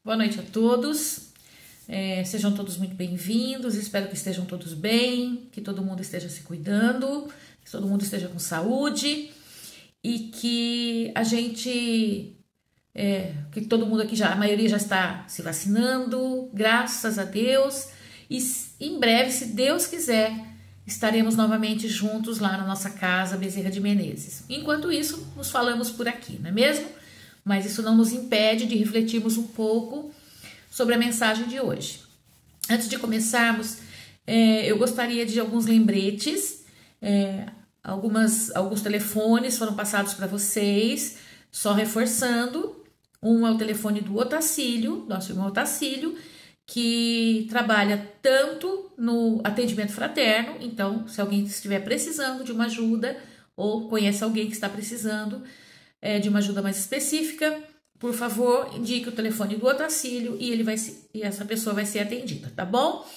Boa noite a todos, sejam todos muito bem-vindos, espero que estejam todos bem, que todo mundo esteja se cuidando, que todo mundo esteja com saúde e que que todo mundo aqui a maioria já está se vacinando, graças a Deus, e em breve, se Deus quiser, estaremos novamente juntos lá na nossa casa Bezerra de Menezes. Enquanto isso, nos falamos por aqui, não é mesmo? Mas isso não nos impede de refletirmos um pouco sobre a mensagem de hoje. Antes de começarmos, eu gostaria de alguns lembretes, alguns telefones foram passados para vocês, só reforçando. Um é o telefone do Otacílio, nosso irmão Otacílio, que trabalha tanto no atendimento fraterno, então se alguém estiver precisando de uma ajuda ou conhece alguém que está precisando de uma ajuda mais específica, por favor, indique o telefone do Otacílio e essa pessoa vai ser atendida, tá bom?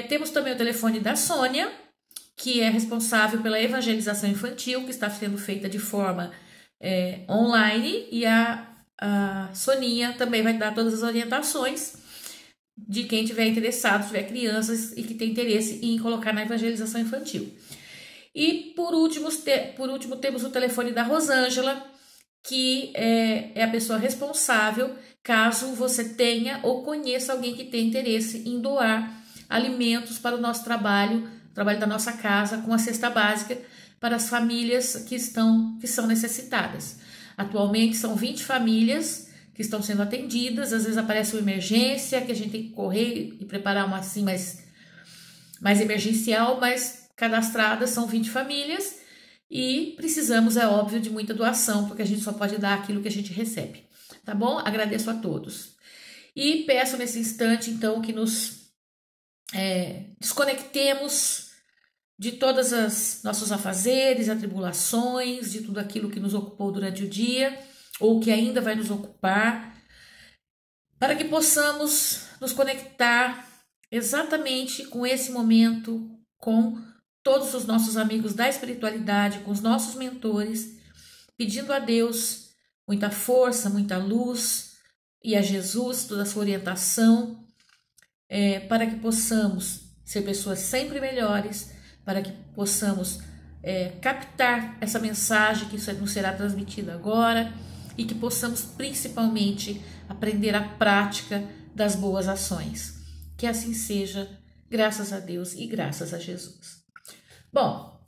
Temos também o telefone da Sônia, que é responsável pela evangelização infantil, que está sendo feita de forma online, e a Soninha também vai dar todas as orientações de quem tiver interessado, tiver crianças e que tem interesse em colocar na evangelização infantil. E por último temos o telefone da Rosângela, que é a pessoa responsável caso você tenha ou conheça alguém que tenha interesse em doar alimentos para o nosso trabalho da nossa casa com a cesta básica para as famílias que são necessitadas. Atualmente são 20 famílias que estão sendo atendidas, às vezes aparece uma emergência que a gente tem que correr e preparar uma assim mais emergencial, mas cadastradas são 20 famílias e precisamos, é óbvio, de muita doação, porque a gente só pode dar aquilo que a gente recebe, tá bom? Agradeço a todos. E peço nesse instante, então, que nos desconectemos de todas as nossos afazeres, atribulações, de tudo aquilo que nos ocupou durante o dia, ou que ainda vai nos ocupar, para que possamos nos conectar exatamente com esse momento, com todos os nossos amigos da espiritualidade, com os nossos mentores, pedindo a Deus muita força, muita luz, e a Jesus toda a sua orientação, para que possamos ser pessoas sempre melhores, para que possamos captar essa mensagem que isso nos será transmitida agora e que possamos principalmente aprender a prática das boas ações. Que assim seja, graças a Deus e graças a Jesus. Bom,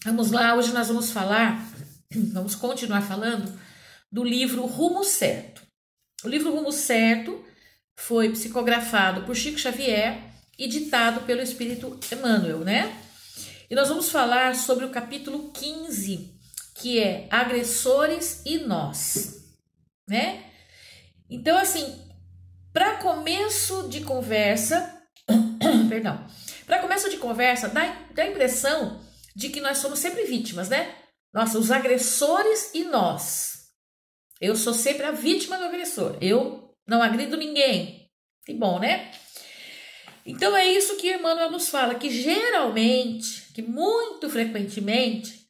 vamos lá, hoje nós vamos continuar falando do livro Rumo Certo. O livro Rumo Certo foi psicografado por Chico Xavier e ditado pelo Espírito Emmanuel, né? E nós vamos falar sobre o capítulo 15, que é Agressores e Nós, né? Então, assim, para começo de conversa, dá a impressão de que nós somos sempre vítimas, né? Nossa, os agressores e nós. Eu sou sempre a vítima do agressor. Eu não agrido ninguém. Que bom, né? Então é isso que Emmanuel nos fala, que geralmente, que muito frequentemente,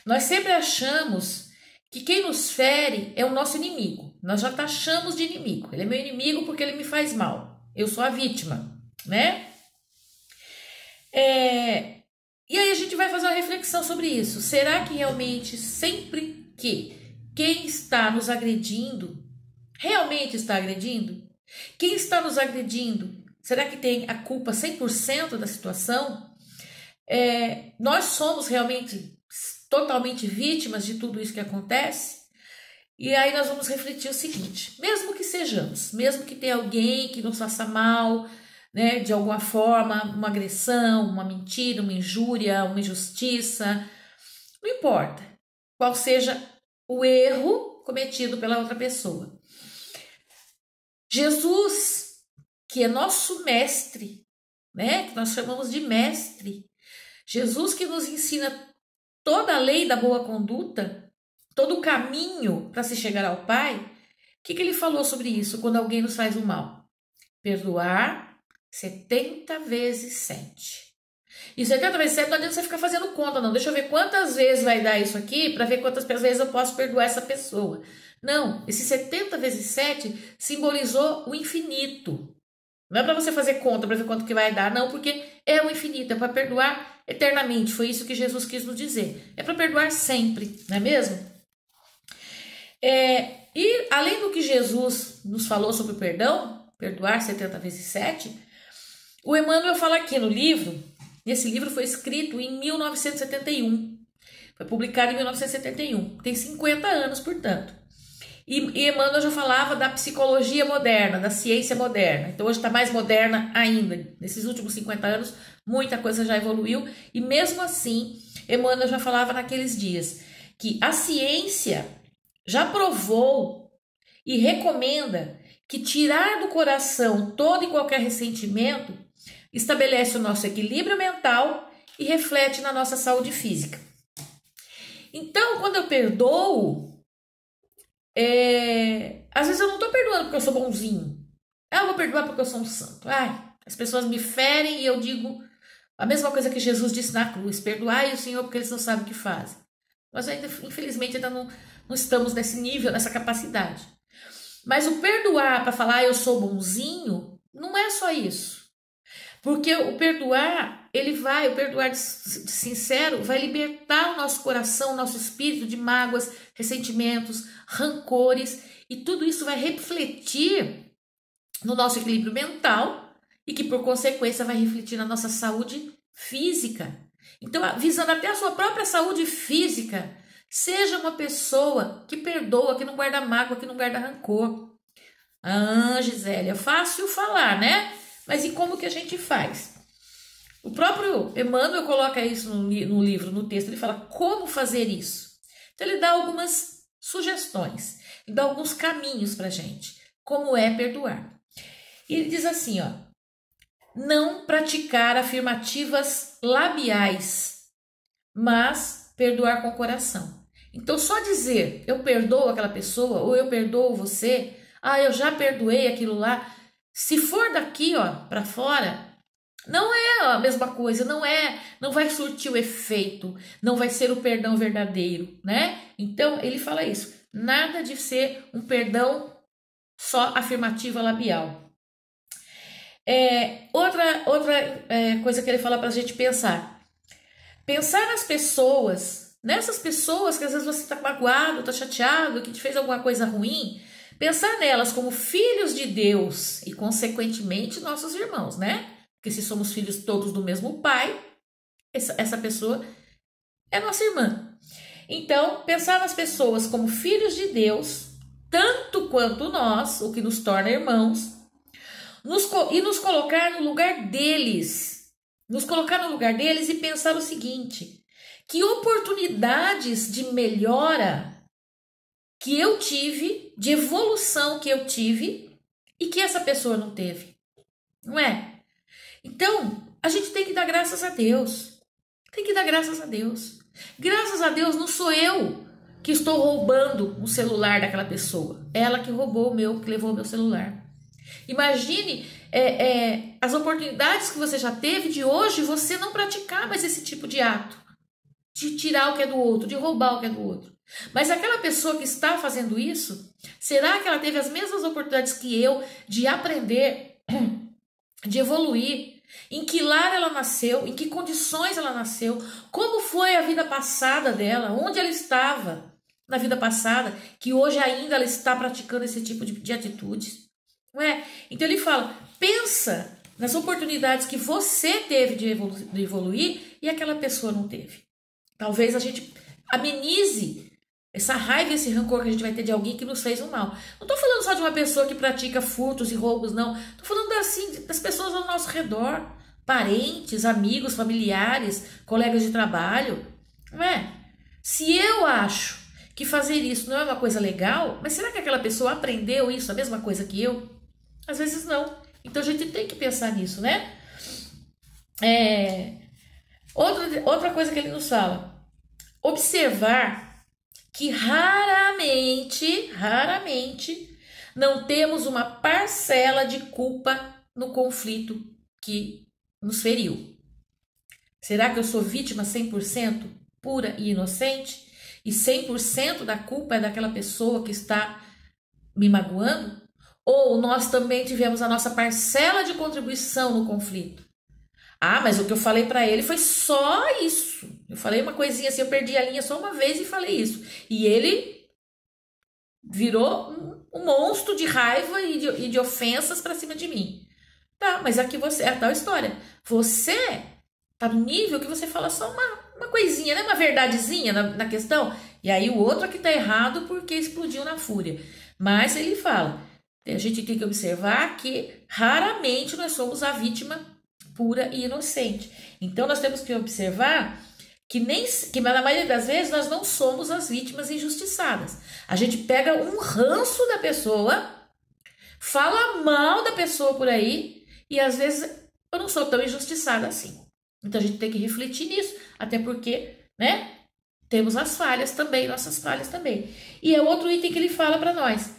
nós sempre achamos que quem nos fere é o nosso inimigo. Nós já taxamos de inimigo. Ele é meu inimigo porque ele me faz mal. Eu sou a vítima, né? E aí a gente vai fazer uma reflexão sobre isso. Será que realmente sempre que quem está nos agredindo, realmente está agredindo? Quem está nos agredindo, será que tem a culpa 100% da situação? Nós somos realmente totalmente vítimas de tudo isso que acontece? E aí nós vamos refletir o seguinte, mesmo que sejamos, mesmo que tenha alguém que nos faça mal, né, de alguma forma, uma agressão, uma mentira, uma injúria, uma injustiça, não importa qual seja o erro cometido pela outra pessoa. Jesus, que é nosso mestre, né, que nós chamamos de mestre, Jesus que nos ensina toda a lei da boa conduta, todo o caminho para se chegar ao Pai, o que ele falou sobre isso quando alguém nos faz o mal? Perdoar 70 vezes 7. E 70 vezes 7 não adianta você ficar fazendo conta, não. Deixa eu ver quantas vezes vai dar isso aqui para ver quantas vezes eu posso perdoar essa pessoa. Não, esse 70 vezes 7 simbolizou o infinito. Não é para você fazer conta para ver quanto que vai dar, não, porque é o infinito, é para perdoar eternamente. Foi isso que Jesus quis nos dizer. É para perdoar sempre, não é mesmo? E além do que Jesus nos falou sobre o perdão, perdoar 70 vezes 7, o Emmanuel fala aqui no livro, esse livro foi escrito em 1971, foi publicado em 1971, tem 50 anos, portanto. E Emmanuel já falava da psicologia moderna, da ciência moderna. Então hoje está mais moderna ainda. Nesses últimos 50 anos, muita coisa já evoluiu. E mesmo assim, Emmanuel já falava naqueles dias que a ciência já provou e recomenda que tirar do coração todo e qualquer ressentimento estabelece o nosso equilíbrio mental e reflete na nossa saúde física. Então, quando eu perdoo, às vezes eu não estou perdoando porque eu sou bonzinho. Eu vou perdoar porque eu sou um santo. As pessoas me ferem e eu digo a mesma coisa que Jesus disse na cruz: perdoai o Senhor porque eles não sabem o que fazem. Nós ainda, infelizmente, ainda não estamos nesse nível, nessa capacidade. Mas o perdoar para falar eu sou bonzinho, não é só isso. Porque o perdoar, o perdoar sincero vai libertar o nosso coração, o nosso espírito de mágoas, ressentimentos, rancores, e tudo isso vai refletir no nosso equilíbrio mental e que, por consequência, vai refletir na nossa saúde física. Então, visando até a sua própria saúde física, seja uma pessoa que perdoa, que não guarda mágoa, que não guarda rancor. Gisele, é fácil falar, né? Mas e como que a gente faz? O próprio Emmanuel coloca isso no livro, no texto. Ele fala como fazer isso. Então ele dá algumas sugestões, ele dá alguns caminhos pra gente. Como é perdoar. E ele diz assim, não praticar afirmativas labiais, mas perdoar com o coração. Então só dizer eu perdoo aquela pessoa ou eu perdoo você, eu já perdoei aquilo lá. Se for daqui, para fora, não é a mesma coisa, não vai surtir o efeito, não vai ser o perdão verdadeiro, né? Então, ele fala isso, nada de ser um perdão só afirmativa labial. Outra coisa que ele fala para a gente pensar nas pessoas, nessas pessoas que às vezes você está magoado, está chateado, que te fez alguma coisa ruim, pensar nelas como filhos de Deus e, consequentemente, nossos irmãos, né? Porque se somos filhos todos do mesmo pai, essa pessoa é nossa irmã. Então, pensar nas pessoas como filhos de Deus, tanto quanto nós, o que nos torna irmãos, e nos colocar no lugar deles. Nos colocar no lugar deles e pensar o seguinte: que oportunidades de melhora que eu tive, de evolução que eu tive e que essa pessoa não teve, não é? Então, a gente tem que dar graças a Deus, tem que dar graças a Deus. Graças a Deus não sou eu que estou roubando o celular daquela pessoa, ela que roubou que levou o meu celular. Imagine as oportunidades que você já teve de hoje você não praticar mais esse tipo de ato, de tirar o que é do outro, de roubar o que é do outro. Mas aquela pessoa que está fazendo isso, será que ela teve as mesmas oportunidades que eu de aprender, de evoluir? Em que lar ela nasceu? Em que condições ela nasceu? Como foi a vida passada dela? Onde ela estava na vida passada? Que hoje ainda ela está praticando esse tipo de atitudes? Não é? Então ele fala, pensa nas oportunidades que você teve de evoluir e aquela pessoa não teve. Talvez a gente amenize essa raiva, esse rancor que a gente vai ter de alguém que nos fez um mal. Não estou falando só de uma pessoa que pratica furtos e roubos, não. Estou falando das pessoas ao nosso redor. Parentes, amigos, familiares, colegas de trabalho. Não é? Se eu acho que fazer isso não é uma coisa legal, mas será que aquela pessoa aprendeu isso, a mesma coisa que eu? Às vezes não. Então a gente tem que pensar nisso, né? Outra coisa que ele nos fala. Observar que raramente não temos uma parcela de culpa no conflito que nos feriu. Será que eu sou vítima 100% pura e inocente? E 100% da culpa é daquela pessoa que está me magoando? Ou nós também tivemos a nossa parcela de contribuição no conflito? Ah, mas o que eu falei para ele foi só isso. Eu falei uma coisinha assim, eu perdi a linha só uma vez e falei isso. E ele virou um monstro de raiva e de ofensas para cima de mim. Tá, mas aqui você é a tal história. Você tá no nível que você fala só uma coisinha, né? Uma verdadezinha na questão. E aí o outro aqui tá errado porque explodiu na fúria. Mas ele fala, a gente tem que observar que raramente nós somos a vítima pura e inocente. Então nós temos que observar que na maioria das vezes nós não somos as vítimas injustiçadas. A gente pega um ranço da pessoa, fala mal da pessoa por aí e às vezes eu não sou tão injustiçada assim. Então a gente tem que refletir nisso, até porque, né, temos as falhas também, nossas falhas também. E é outro item que ele fala para nós,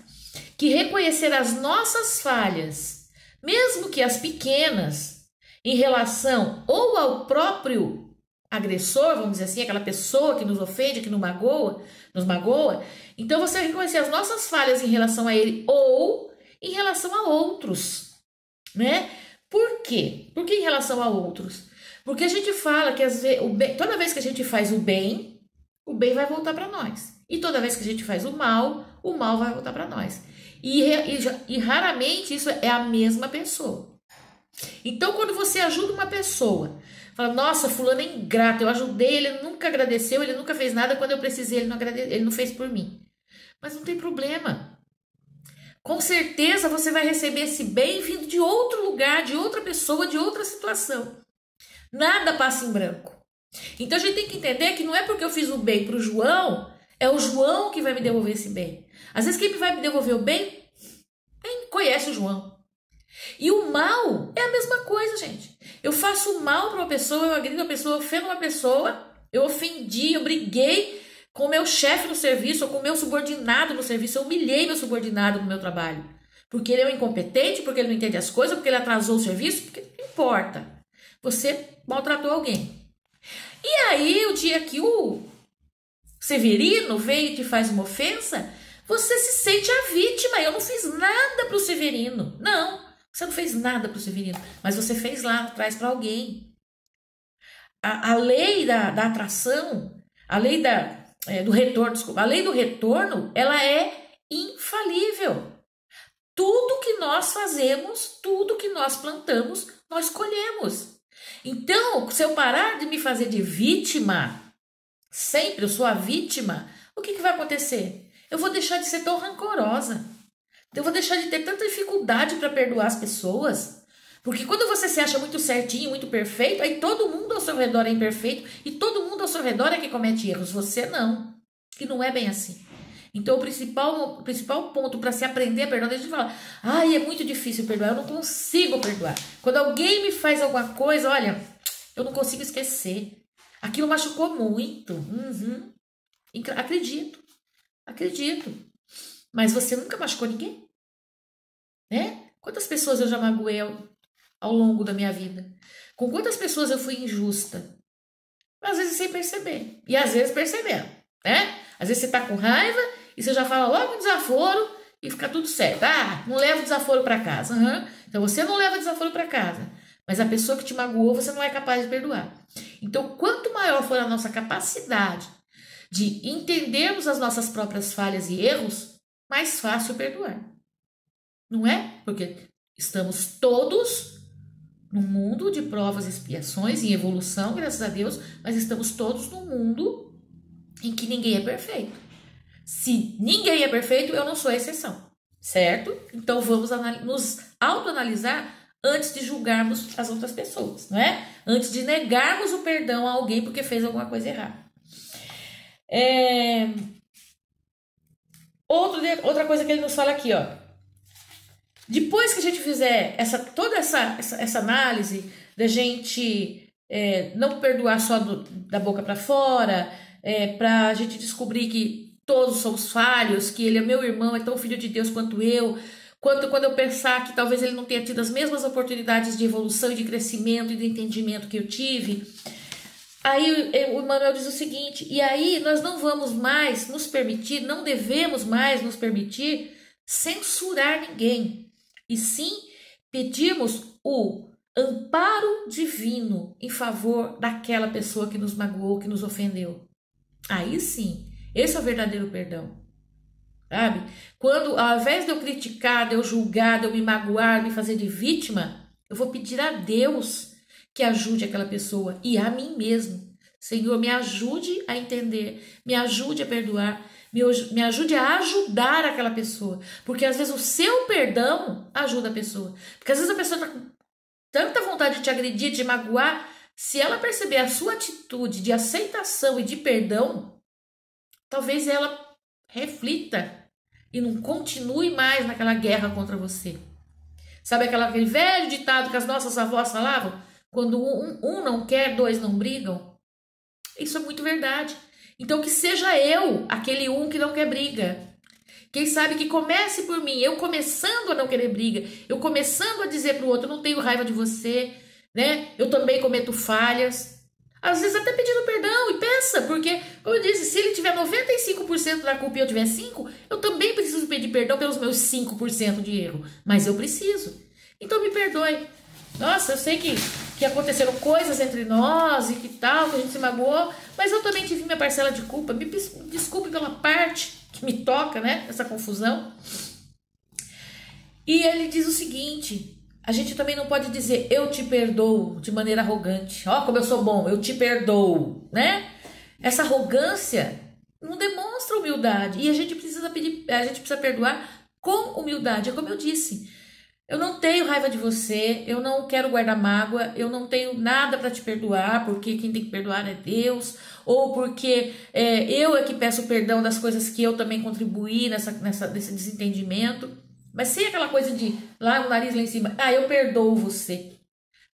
que reconhecer as nossas falhas, mesmo que as pequenas, em relação ou ao próprio agressor, vamos dizer assim, aquela pessoa que nos ofende, que nos magoa. Então você reconhecer as nossas falhas em relação a ele ou em relação a outros, né? Por quê? Por que em relação a outros? Porque a gente fala que toda vez que a gente faz o bem vai voltar para nós. E toda vez que a gente faz o mal vai voltar para nós. E raramente isso é a mesma pessoa. Então, quando você ajuda uma pessoa, fala, nossa, fulano é ingrato, eu ajudei, ele nunca agradeceu, ele nunca fez nada, quando eu precisei, ele não fez por mim. Mas não tem problema. Com certeza você vai receber esse bem vindo de outro lugar, de outra pessoa, de outra situação. Nada passa em branco. Então a gente tem que entender que não é porque eu fiz o bem para o João, é o João que vai me devolver esse bem. Às vezes quem vai me devolver o bem, quem conhece o João. E o mal é a mesma coisa, gente. Eu faço mal para uma pessoa, eu agrido uma pessoa, eu ofendo uma pessoa, eu ofendi, eu briguei com o meu chefe no serviço, ou com o meu subordinado no serviço, eu humilhei meu subordinado no meu trabalho. Porque ele é um incompetente, porque ele não entende as coisas, porque ele atrasou o serviço, porque não importa. Você maltratou alguém. E aí, o dia que o Severino veio e te faz uma ofensa, você se sente a vítima. Eu não fiz nada para o Severino. Não, você não fez nada para o Severino, mas você fez lá atrás para alguém. A lei da atração, a lei do retorno, desculpa, a lei do retorno, ela é infalível. Tudo que nós fazemos, tudo que nós plantamos, nós colhemos. Então, se eu parar de me fazer de vítima, sempre eu sou a vítima, o que vai acontecer? Eu vou deixar de ser tão rancorosa. Eu vou deixar de ter tanta dificuldade para perdoar as pessoas. Porque quando você se acha muito certinho, muito perfeito, aí todo mundo ao seu redor é imperfeito e todo mundo ao seu redor é que comete erros. Você não. Que não é bem assim. Então, o principal ponto para se aprender a perdoar, a gente fala, é muito difícil perdoar, eu não consigo perdoar. Quando alguém me faz alguma coisa, olha, eu não consigo esquecer. Aquilo machucou muito. Acredito. Mas você nunca machucou ninguém? Né? Quantas pessoas eu já magoei ao longo da minha vida? Com quantas pessoas eu fui injusta? Às vezes sem perceber. E às vezes percebendo, né? Às vezes você tá com raiva e você já fala logo um desaforo e fica tudo certo. Não leva o desaforo para casa. Então você não leva desaforo para casa. Mas a pessoa que te magoou, você não é capaz de perdoar. Então, quanto maior for a nossa capacidade de entendermos as nossas próprias falhas e erros, mais fácil perdoar. Não é? Porque estamos todos num mundo de provas e expiações, em evolução, graças a Deus, mas estamos todos num mundo em que ninguém é perfeito. Se ninguém é perfeito, eu não sou a exceção, certo? Então vamos nos autoanalisar antes de julgarmos as outras pessoas, não é? Antes de negarmos o perdão a alguém porque fez alguma coisa errada. Outra coisa que ele nos fala aqui, ó. Depois que a gente fizer toda essa análise da gente não perdoar só da boca para fora, para a gente descobrir que todos somos falhos, que ele é meu irmão, é tão filho de Deus quanto eu. quanto quando eu pensar que talvez ele não tenha tido as mesmas oportunidades de evolução e de crescimento e de entendimento que eu tive. Aí o Emmanuel diz o seguinte, e aí nós não vamos mais nos permitir, não devemos mais nos permitir censurar ninguém, e sim pedirmos o amparo divino em favor daquela pessoa que nos magoou, que nos ofendeu. Aí sim, esse é o verdadeiro perdão. Sabe? Quando, ao invés de eu criticar, de eu julgar, de eu me magoar, me fazer de vítima, eu vou pedir a Deus que ajude aquela pessoa e a mim mesmo. Senhor, me ajude a entender, me ajude a perdoar, me ajude a ajudar aquela pessoa. Porque às vezes o seu perdão ajuda a pessoa. Porque às vezes a pessoa está com tanta vontade de te agredir, de te magoar, se ela perceber a sua atitude de aceitação e de perdão, talvez ela reflita e não continue mais naquela guerra contra você. Sabe aquele velho ditado que as nossas avós falavam? Quando um não quer, dois não brigam. Isso é muito verdade. Então que seja eu aquele que não quer briga. Quem sabe que comece por mim, eu começando a não querer briga, eu começando a dizer para o outro, eu não tenho raiva de você, né? Eu também cometo falhas. Às vezes até pedindo perdão, e pensa, porque, como eu disse, se ele tiver 95% da culpa e eu tiver 5%, eu também preciso pedir perdão pelos meus 5% de erro, mas eu preciso. Então me perdoe. Nossa, eu sei que aconteceram coisas entre nós e que tal, que a gente se magoou, mas eu também tive minha parcela de culpa. Me desculpe pela parte que me toca, né, essa confusão. E ele diz o seguinte, a gente também não pode dizer eu te perdoo de maneira arrogante. Ó, como eu sou bom, eu te perdoo, né? Essa arrogância não demonstra humildade e a gente precisa perdoar com humildade. É como eu disse, eu não tenho raiva de você, eu não quero guardar mágoa, eu não tenho nada para te perdoar, porque quem tem que perdoar é Deus, ou porque eu é que peço perdão das coisas que eu também contribuí nesse desentendimento. Mas sem aquela coisa de lá o nariz lá em cima, eu perdoo você,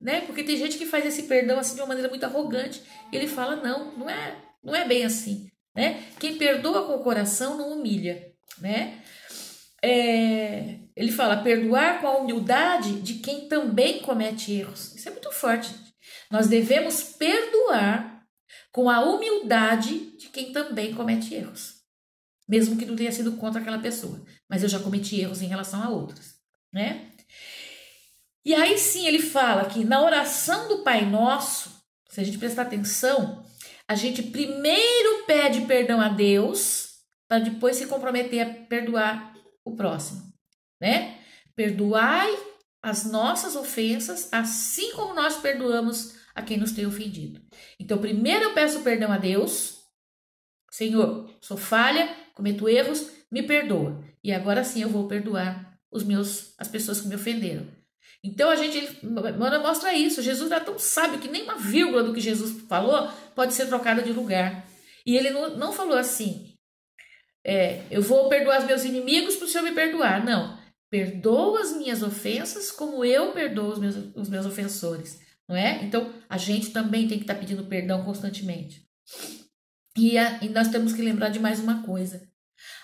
né? Porque tem gente que faz esse perdão assim de uma maneira muito arrogante. E ele fala, não é bem assim, né? Quem perdoa com o coração não humilha, né? Ele fala, perdoar com a humildade de quem também comete erros. Isso é muito forte. Nós devemos perdoar com a humildade de quem também comete erros. Mesmo que não tenha sido contra aquela pessoa. Mas eu já cometi erros em relação a outras, né? E aí sim ele fala que na oração do Pai Nosso, se a gente prestar atenção, a gente primeiro pede perdão a Deus, para depois se comprometer a perdoar o próximo, né? Perdoai as nossas ofensas, assim como nós perdoamos a quem nos tem ofendido. Então primeiro eu peço perdão a Deus. Senhor, sou falha, cometo erros, me perdoa. E agora sim eu vou perdoar as pessoas que me ofenderam. Então ele mostra isso. Jesus era tão sábio que nem uma vírgula do que Jesus falou pode ser trocada de lugar. E ele não falou assim, eu vou perdoar os meus inimigos para o Senhor me perdoar. Não, perdoa as minhas ofensas como eu perdoo os meus ofensores. Não é? Então a gente também tem que estar pedindo perdão constantemente. E nós temos que lembrar de mais uma coisa.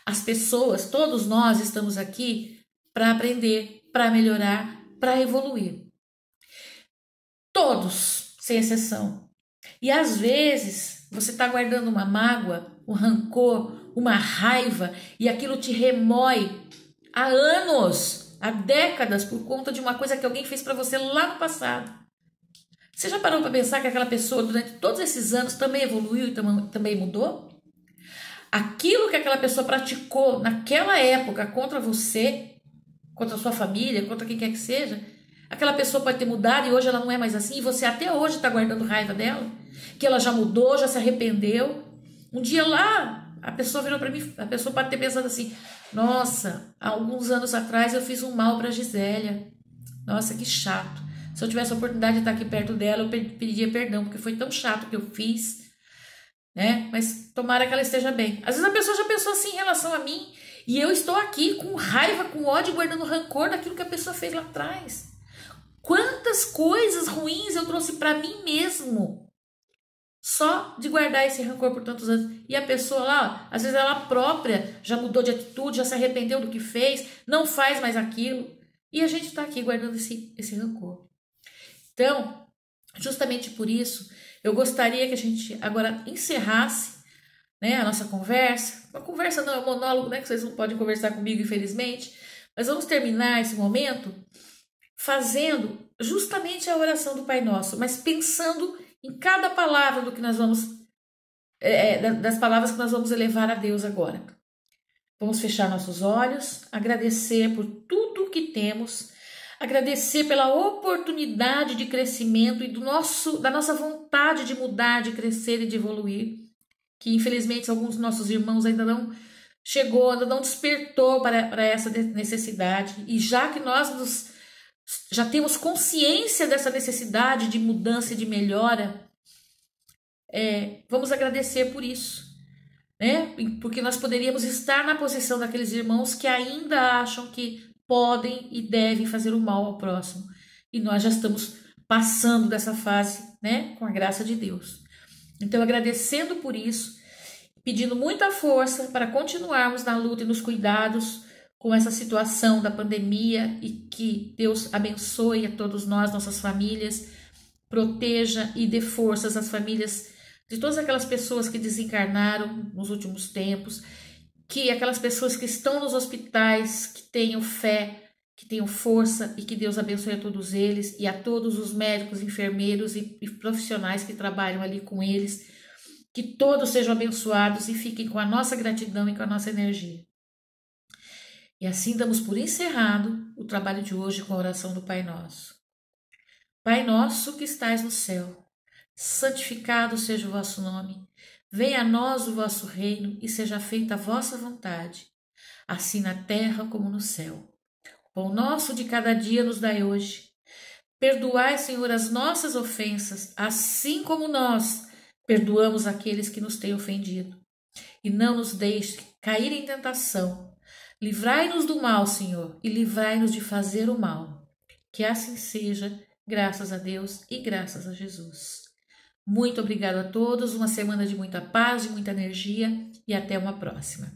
As pessoas, todos nós estamos aqui para aprender, para melhorar, para evoluir. Todos, sem exceção. E às vezes você está guardando uma mágoa, um rancor, uma raiva e aquilo te remói há anos, há décadas por conta de uma coisa que alguém fez para você lá no passado. Você já parou para pensar que aquela pessoa durante todos esses anos também evoluiu e também mudou? Aquilo que aquela pessoa praticou naquela época contra você, contra a sua família, contra quem quer que seja, aquela pessoa pode ter mudado e hoje ela não é mais assim e você até hoje está guardando raiva dela, que ela já mudou, já se arrependeu. Um dia lá, a pessoa virou para mim, a pessoa pode ter pensado assim, nossa, há alguns anos atrás eu fiz um mal para a Gisélia. Nossa, que chato. Se eu tivesse a oportunidade de estar aqui perto dela, eu pediria perdão, porque foi tão chato o que eu fiz, né? Mas tomara que ela esteja bem. Às vezes a pessoa já pensou assim em relação a mim, e eu estou aqui com raiva, com ódio, guardando rancor daquilo que a pessoa fez lá atrás. Quantas coisas ruins eu trouxe para mim mesmo, só de guardar esse rancor por tantos anos. E a pessoa lá, ó, às vezes ela própria já mudou de atitude, já se arrependeu do que fez, não faz mais aquilo. E a gente está aqui guardando esse rancor. Então, justamente por isso, eu gostaria que a gente agora encerrasse, né, a nossa conversa. Uma conversa não é um monólogo, né, que vocês não podem conversar comigo, infelizmente. Mas vamos terminar esse momento fazendo justamente a oração do Pai Nosso, mas pensando em cada palavra do que nós vamos, das palavras que nós vamos elevar a Deus agora. Vamos fechar nossos olhos, agradecer por tudo que temos, agradecer pela oportunidade de crescimento e da nossa vontade de mudar, de crescer e de evoluir, que infelizmente alguns dos nossos irmãos ainda não chegou, ainda não despertou para essa necessidade. E já que nós já temos consciência dessa necessidade de mudança e de melhora, vamos agradecer por isso, né? Porque nós poderíamos estar na posição daqueles irmãos que ainda acham que podem e devem fazer o mal ao próximo. E nós já estamos passando dessa fase, né? Com a graça de Deus. Então, agradecendo por isso, pedindo muita força para continuarmos na luta e nos cuidados com essa situação da pandemia, e que Deus abençoe a todos nós, nossas famílias, proteja e dê forças às famílias de todas aquelas pessoas que desencarnaram nos últimos tempos, que aquelas pessoas que estão nos hospitais, que tenham fé, que tenham força, e que Deus abençoe a todos eles e a todos os médicos, enfermeiros e profissionais que trabalham ali com eles, que todos sejam abençoados e fiquem com a nossa gratidão e com a nossa energia. E assim damos por encerrado o trabalho de hoje com a oração do Pai Nosso. Pai nosso que estais no céu, santificado seja o vosso nome. Venha a nós o vosso reino e seja feita a vossa vontade, assim na terra como no céu. O pão nosso de cada dia nos dai hoje. Perdoai, Senhor, as nossas ofensas, assim como nós perdoamos aqueles que nos têm ofendido. E não nos deixe cair em tentação. Livrai-nos do mal, Senhor, e livrai-nos de fazer o mal. Que assim seja, graças a Deus e graças a Jesus. Muito obrigado a todos, uma semana de muita paz, de muita energia, e até uma próxima.